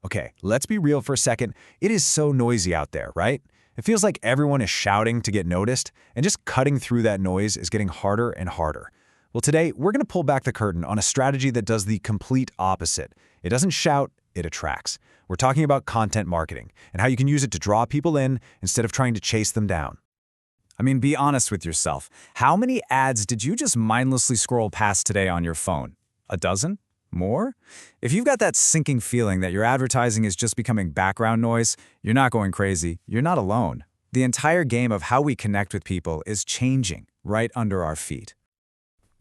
Okay, let's be real for a second. It is so noisy out there, right? It feels like everyone is shouting to get noticed, and just cutting through that noise is getting harder and harder. Well, today, we're going to pull back the curtain on a strategy that does the complete opposite. It doesn't shout, it attracts. We're talking about content marketing and how you can use it to draw people in instead of trying to chase them down. I mean, be honest with yourself. How many ads did you just mindlessly scroll past today on your phone? A dozen? More? If you've got that sinking feeling that your advertising is just becoming background noise, you're not going crazy. You're not alone. The entire game of how we connect with people is changing right under our feet.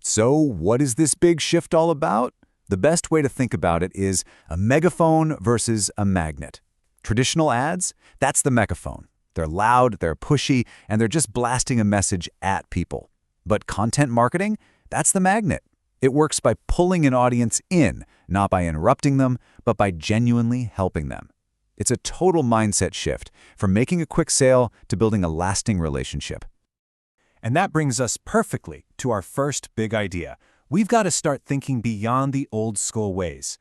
So, what is this big shift all about? The best way to think about it is a megaphone versus a magnet. Traditional ads, that's the megaphone. They're loud, they're pushy, and they're just blasting a message at people. But content marketing, that's the magnet. It works by pulling an audience in, not by interrupting them, but by genuinely helping them. It's a total mindset shift, from making a quick sale to building a lasting relationship. And that brings us perfectly to our first big idea. We've got to start thinking beyond the old school ways.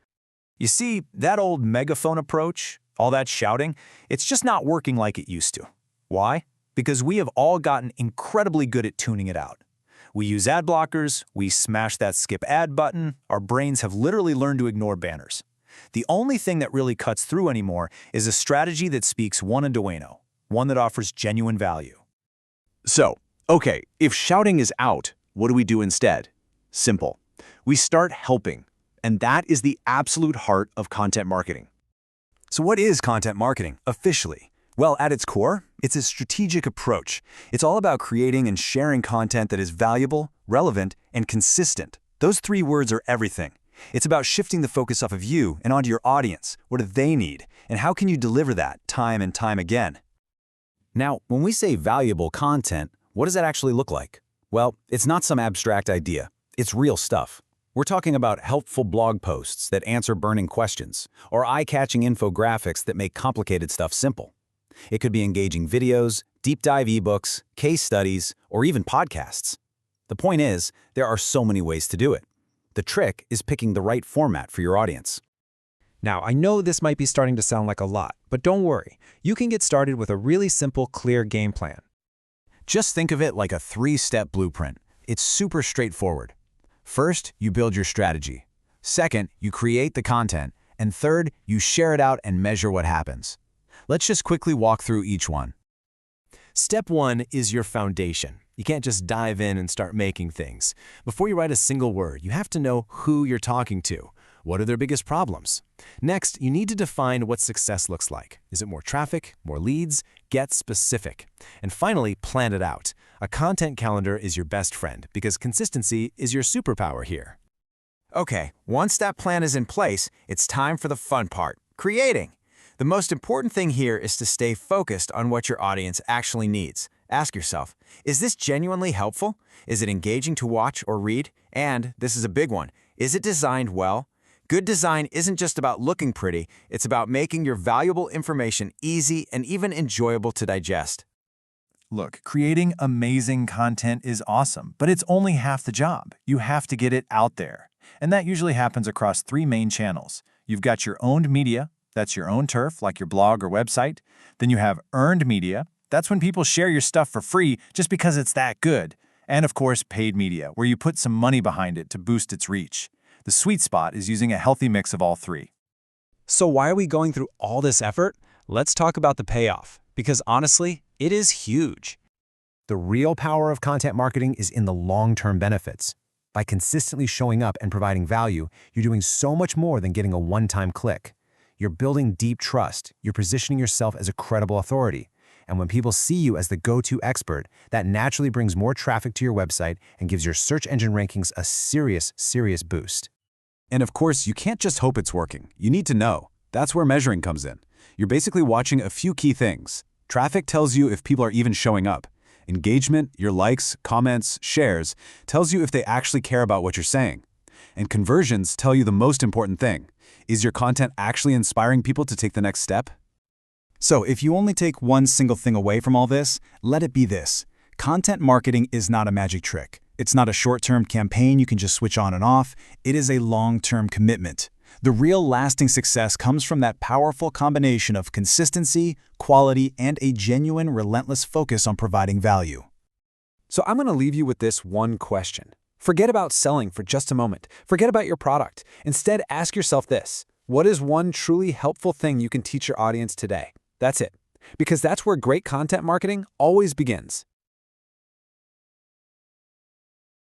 You see, that old megaphone approach, all that shouting, it's just not working like it used to. Why? Because we have all gotten incredibly good at tuning it out. We use ad blockers, we smash that skip ad button, our brains have literally learned to ignore banners. The only thing that really cuts through anymore is a strategy that speaks one dueno, one that offers genuine value. So, okay, if shouting is out, what do we do instead? Simple. We start helping, and that is the absolute heart of content marketing. So what is content marketing, officially? Well, at its core, it's a strategic approach. It's all about creating and sharing content that is valuable, relevant, and consistent. Those three words are everything. It's about shifting the focus off of you and onto your audience. What do they need? And how can you deliver that time and time again? Now, when we say valuable content, what does that actually look like? Well, it's not some abstract idea. It's real stuff. We're talking about helpful blog posts that answer burning questions, or eye-catching infographics that make complicated stuff simple. It could be engaging videos, deep dive ebooks, case studies, or even podcasts. The point is, there are so many ways to do it. The trick is picking the right format for your audience. Now, I know this might be starting to sound like a lot, but don't worry. You can get started with a really simple, clear game plan. Just think of it like a three-step blueprint. It's super straightforward. First, you build your strategy. Second, you create the content. And third, you share it out and measure what happens. Let's just quickly walk through each one. Step 1 is your foundation. You can't just dive in and start making things. Before you write a single word, you have to know who you're talking to. What are their biggest problems? Next, you need to define what success looks like. Is it more traffic, more leads? Get specific. And finally, plan it out. A content calendar is your best friend because consistency is your superpower here. Okay, once that plan is in place, it's time for the fun part, creating. The most important thing here is to stay focused on what your audience actually needs. Ask yourself, is this genuinely helpful? Is it engaging to watch or read? And, this is a big one, is it designed well? Good design isn't just about looking pretty, it's about making your valuable information easy and even enjoyable to digest. Look, creating amazing content is awesome, but it's only half the job. You have to get it out there. And that usually happens across three main channels. You've got your owned media, that's your own turf, like your blog or website. Then you have earned media. That's when people share your stuff for free just because it's that good. And of course, paid media, where you put some money behind it to boost its reach. The sweet spot is using a healthy mix of all three. So why are we going through all this effort? Let's talk about the payoff, because honestly, it is huge. The real power of content marketing is in the long-term benefits. By consistently showing up and providing value, you're doing so much more than getting a one-time click. You're building deep trust, you're positioning yourself as a credible authority. And when people see you as the go-to expert, that naturally brings more traffic to your website and gives your search engine rankings a serious boost. And of course, you can't just hope it's working. You need to know. That's where measuring comes in. You're basically watching a few key things. Traffic tells you if people are even showing up. Engagement, your likes, comments, shares, tells you if they actually care about what you're saying. And conversions tell you the most important thing. Is your content actually inspiring people to take the next step? So if you only take one single thing away from all this, let it be this. Content marketing is not a magic trick. It's not a short-term campaign you can just switch on and off. It is a long-term commitment. The real lasting success comes from that powerful combination of consistency, quality, and a genuine, relentless focus on providing value. So I'm going to leave you with this one question. Forget about selling for just a moment. Forget about your product. Instead, ask yourself this: what is one truly helpful thing you can teach your audience today? That's it. Because that's where great content marketing always begins.